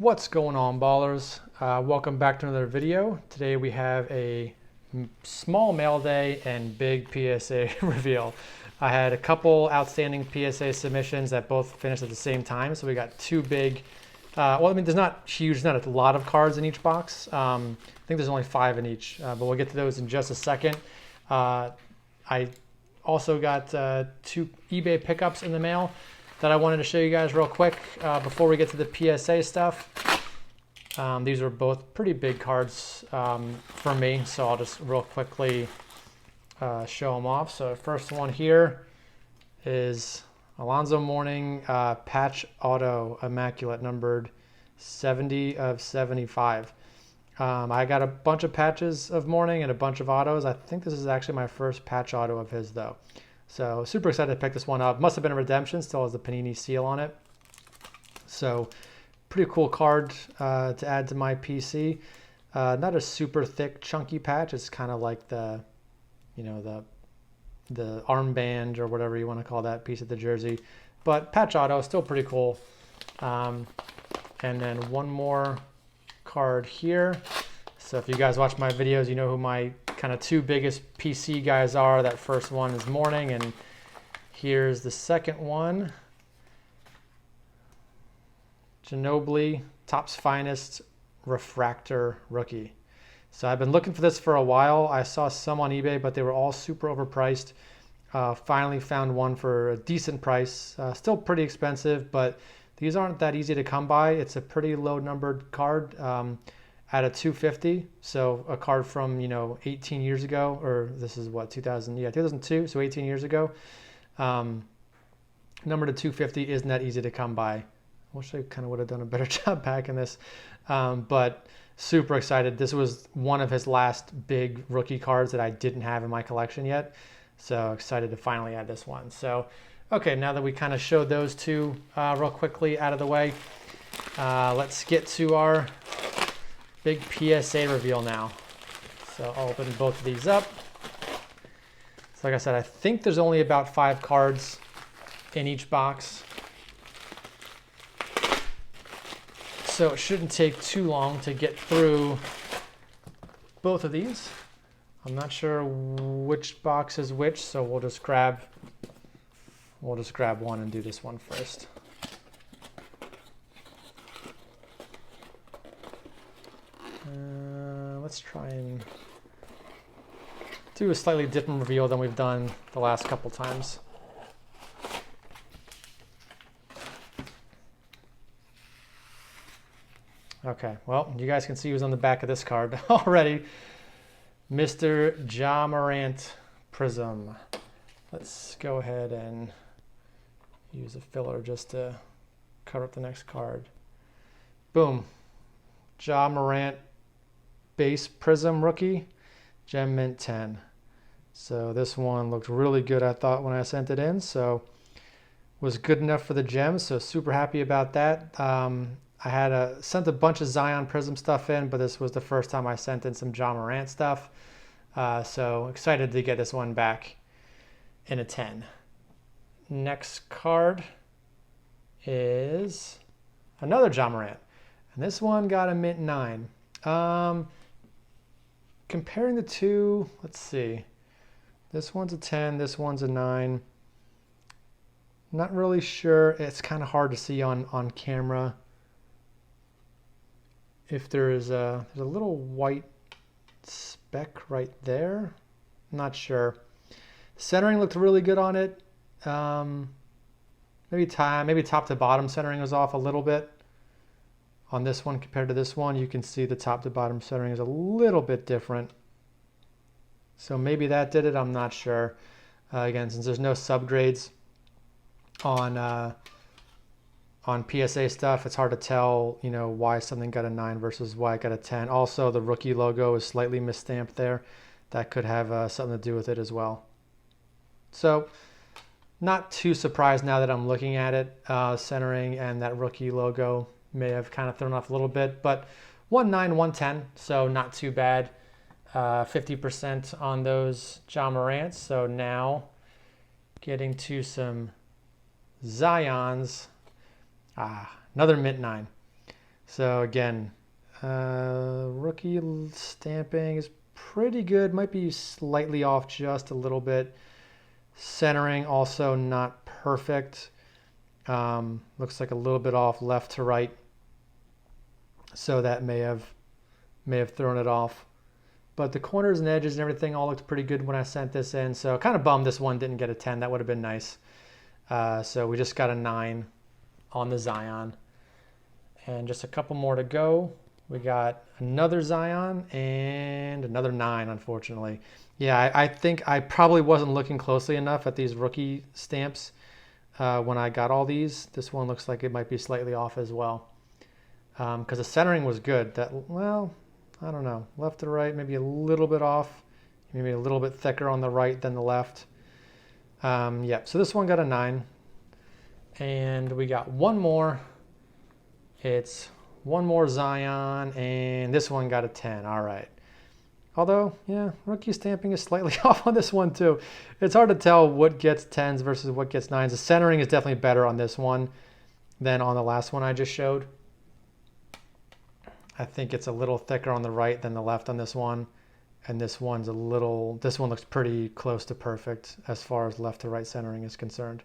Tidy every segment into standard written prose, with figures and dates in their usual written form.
What's going on, ballers? Welcome back to another video. Today we have a small mail day and big PSA reveal. I had a couple outstanding PSA submissions that both finished at the same time, so we got two big, well, I mean, there's not huge, there's not a lot of cards in each box. I think there's only 5 in each, but we'll get to those in just a second. I also got 2 eBay pickups in the mail that I wanted to show you guys real quick before we get to the PSA stuff. These are both pretty big cards for me, so I'll just real quickly show them off. So the first one here is Alonzo Mourning patch auto immaculate numbered 70 of 75. I got a bunch of patches of Mourning and a bunch of autos. I think this is actually my first patch auto of his though. So super excited to pick this one up. Must have been a redemption, still has the Panini seal on it. So pretty cool card to add to my PC. Not a super thick, chunky patch. It's kind of like the, you know, the armband or whatever you want to call that piece of the jersey. But patch auto, still pretty cool. And then one more card here. So if you guys watch my videos, you know who my kind of 2 biggest PC guys are. That first one is Mourning, and here's the second one. Ginobili, Topps Finest Refractor Rookie. So I've been looking for this for a while. I saw some on eBay, but they were all super overpriced. Finally found one for a decent price. Still pretty expensive, but these aren't that easy to come by. It's a pretty low numbered card at a 250. So a card from, 18 years ago, or this is what, 2002, so 18 years ago. Numbered to 250 isn't that easy to come by. I wish I kind of would have done a better job packing this, but super excited. This was one of his last big rookie cards that I didn't have in my collection yet. So excited to finally add this one. So, okay, now that we kind of showed those 2 real quickly out of the way, let's get to our big PSA reveal now. So I'll open both of these up. So like I said, I think there's only about 5 cards in each box. So it shouldn't take too long to get through both of these. I'm not sure which box is which, so we'll just grab one and do this one first. Let's try and do a slightly different reveal than we've done the last couple times. Okay, well, you guys can see who's on the back of this card already. Mr. MORANT PRIZM. Let's go ahead and use a filler just to cover up the next card. Boom. MORANT base PRIZM rookie, Gem Mint 10. So this one looked really good, I thought, when I sent it in. So was good enough for the gems, so super happy about that. I had sent a bunch of Zion PRIZM stuff in, but this was the first time I sent in some MORANT stuff. So excited to get this one back in a 10. Next card is another MORANT, and this one got a mint 9. Comparing the 2, let's see. This one's a 10, this one's a 9. Not really sure. It's kind of hard to see on camera. If there's a little white speck right there, not sure. Centering looked really good on it. Maybe top to bottom centering was off a little bit on this one compared to this one. You can see the top to bottom centering is a little bit different. So maybe that did it, I'm not sure. Again, since there's no subgrades on PSA stuff, it's hard to tell, why something got a 9 versus why it got a 10. Also, the rookie logo is slightly misstamped there. That could have something to do with it as well. So, not too surprised now that I'm looking at it. Centering and that rookie logo may have kind of thrown off a little bit, but 1.9, 1.10, so not too bad. 50% on those MORANTs. So now getting to some Zions. Another mint 9. So again, rookie stamping is pretty good. Might be slightly off just a little bit. Centering also not perfect. Looks like a little bit off left to right. So that may have thrown it off. But the corners and edges and everything all looked pretty good when I sent this in. So kind of bummed this one didn't get a 10. That would have been nice. So we just got a 9 on the Zion. And just a couple more to go. We got another Zion and another 9, unfortunately. Yeah, I think I probably wasn't looking closely enough at these rookie stamps when I got all these. This one looks like it might be slightly off as well. Because the centering was good. Well, I don't know. Left to right, maybe a little bit off. Maybe a little bit thicker on the right than the left. Yeah, so this one got a 9. And we got one more. It's one more Zion, and this one got a 10. All right. Although, yeah, rookie stamping is slightly off on this one too. It's hard to tell what gets 10s versus what gets 9s. The centering is definitely better on this one than on the last one I just showed. I think it's a little thicker on the right than the left on this one. And this one looks pretty close to perfect as far as left to right centering is concerned.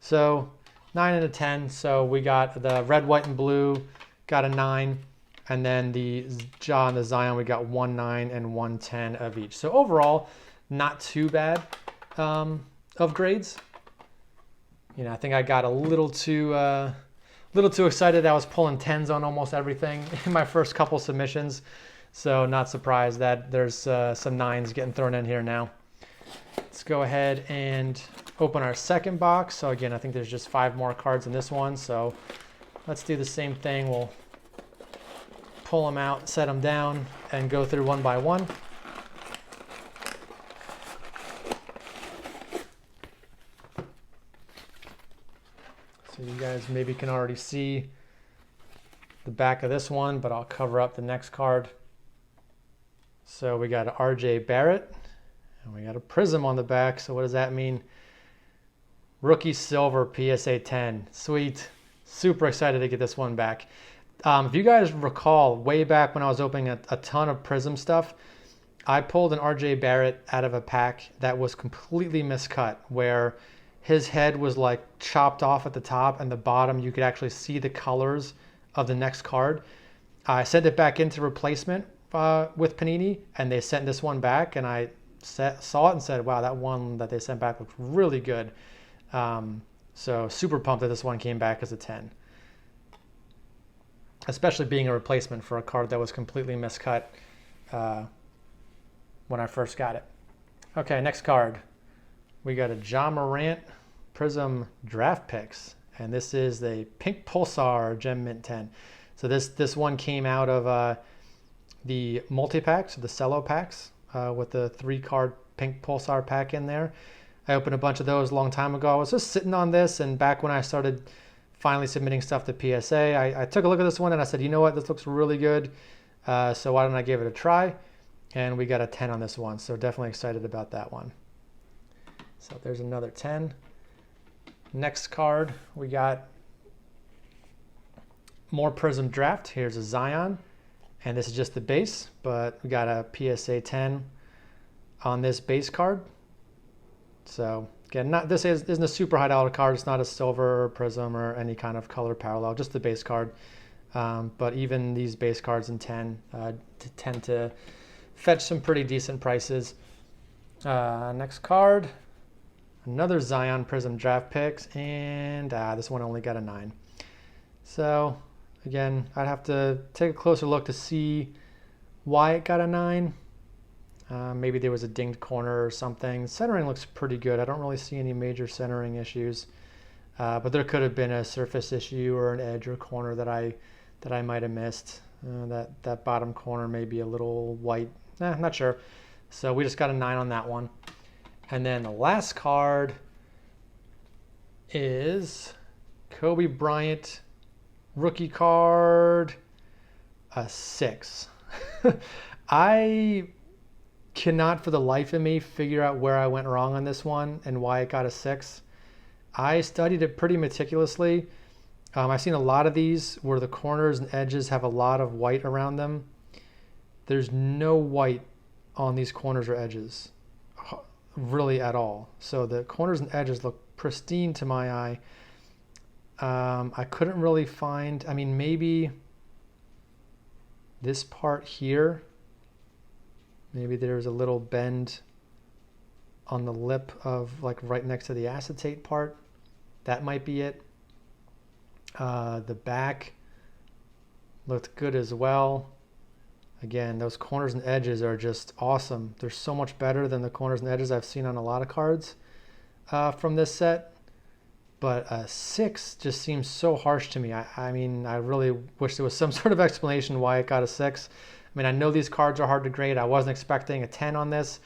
So 9 and a 10. So we got the red, white, and blue, got a 9. And then the Zion, we got 1 9 and 1 10 of each. So overall, not too bad of grades. You know, I think I got a little too excited. I was pulling 10s on almost everything in my first couple submissions. So not surprised that there's some 9s getting thrown in here now. Let's go ahead and open our second box. So again, I think there's just 5 more cards in this one. So let's do the same thing. We'll pull them out, set them down, and go through one by one. So you guys maybe can already see the back of this one, but I'll cover up the next card. So we got an RJ Barrett, and we got a PRIZM on the back. So what does that mean? Rookie Silver PSA 10. Sweet. Super excited to get this one back. If you guys recall, way back when I was opening a ton of PRIZM stuff, I pulled an RJ Barrett out of a pack that was completely miscut, where his head was like chopped off at the top, and the bottom you could actually see the colors of the next card. I sent it back into replacement with Panini, and they sent this one back, and I saw it and said, wow, that one that they sent back looks really good. So super pumped that this one came back as a 10. Especially being a replacement for a card that was completely miscut when I first got it. Okay, next card. We got a MORANT PRIZM Draft Picks, and this is the Pink Pulsar Gem Mint 10. So this one came out of the multi-packs, the cello packs, with the 3-card Pink Pulsar pack in there. I opened a bunch of those a long time ago. I was just sitting on this, and back when I started finally submitting stuff to PSA, I took a look at this one and I said, you know what, this looks really good. So why don't I give it a try? And we got a 10 on this one. So definitely excited about that one. So there's another 10. Next card, we got more PRIZM Draft. Here's a Zion, and this is just the base, but we got a PSA 10 on this base card. So again, this isn't a super high dollar card. It's not a silver or PRIZM or any kind of color parallel, just the base card. But even these base cards in 10 tend to fetch some pretty decent prices. Next card, another Zion PRIZM Draft Picks, and this one only got a 9. So again, I'd have to take a closer look to see why it got a 9. Maybe there was a dinged corner or something. Centering looks pretty good. I don't really see any major centering issues, but there could have been a surface issue or an edge or corner that I might have missed. That bottom corner may be a little white. Not sure. So we just got a 9 on that one. And then the last card is Kobe Bryant rookie card, a 6. I cannot for the life of me figure out where I went wrong on this one and why it got a 6. I studied it pretty meticulously. I've seen a lot of these where the corners and edges have a lot of white around them. There's no white on these corners or edges, really at all. So the corners and edges look pristine to my eye. I couldn't really find, I mean, maybe this part here, maybe there's a little bend on the lip of like right next to the acetate part. That might be it. The back looked good as well. Again, those corners and edges are just awesome. They're so much better than the corners and edges I've seen on a lot of cards from this set. But a 6 just seems so harsh to me. I mean, I really wish there was some sort of explanation why it got a 6. I mean, I know these cards are hard to grade. I wasn't expecting a 10 on this.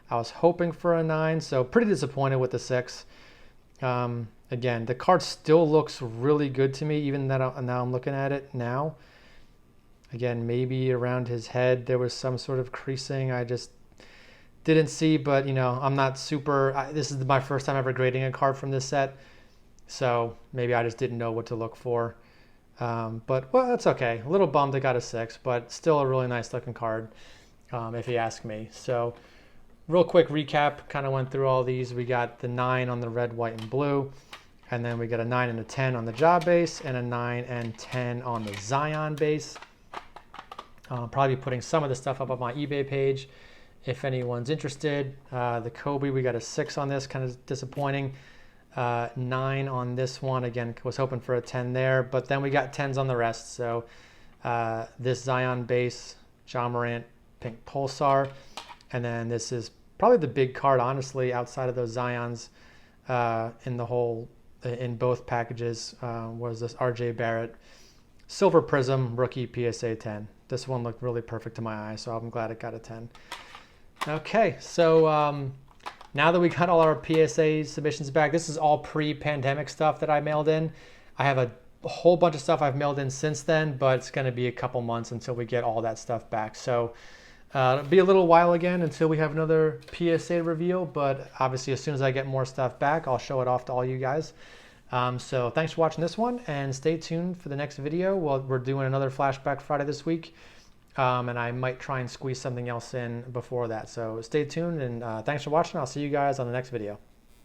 I was hoping for a 9, so pretty disappointed with the 6. Again, the card still looks really good to me, even that now I'm looking at it now. Again, maybe around his head there was some sort of creasing I just didn't see, but you know, I'm not super, this is my first time ever grading a card from this set, so maybe I just didn't know what to look for. But well, that's okay. A little bummed I got a 6, but still a really nice looking card, if you ask me. So real quick recap, kind of went through all these. We got the 9 on the red, white, and blue. And then we got a 9 and a 10 on the Job base and a 9 and 10 on the Zion base. Probably putting some of the stuff up on my eBay page if anyone's interested. The Kobe, we got a 6 on this, kind of disappointing. 9 on this one, again, was hoping for a 10 there, but then we got 10s on the rest. So this Zion base, Ja Morant, pink Pulsar, and then this is probably the big card, honestly, outside of those Zions in both packages, was this RJ Barrett Silver Prism rookie PSA 10. This one looked really perfect to my eye, so I'm glad it got a 10. Okay, so now that we got all our PSA submissions back, this is all pre-pandemic stuff that I mailed in. I have a whole bunch of stuff I've mailed in since then, but it's going to be a couple months until we get all that stuff back. So it'll be a little while again until we have another PSA reveal, but obviously as soon as I get more stuff back, I'll show it off to all you guys. So thanks for watching this one, and stay tuned for the next video. Well, we're doing another Flashback Friday this week, and I might try and squeeze something else in before that. So stay tuned, and thanks for watching. I'll see you guys on the next video.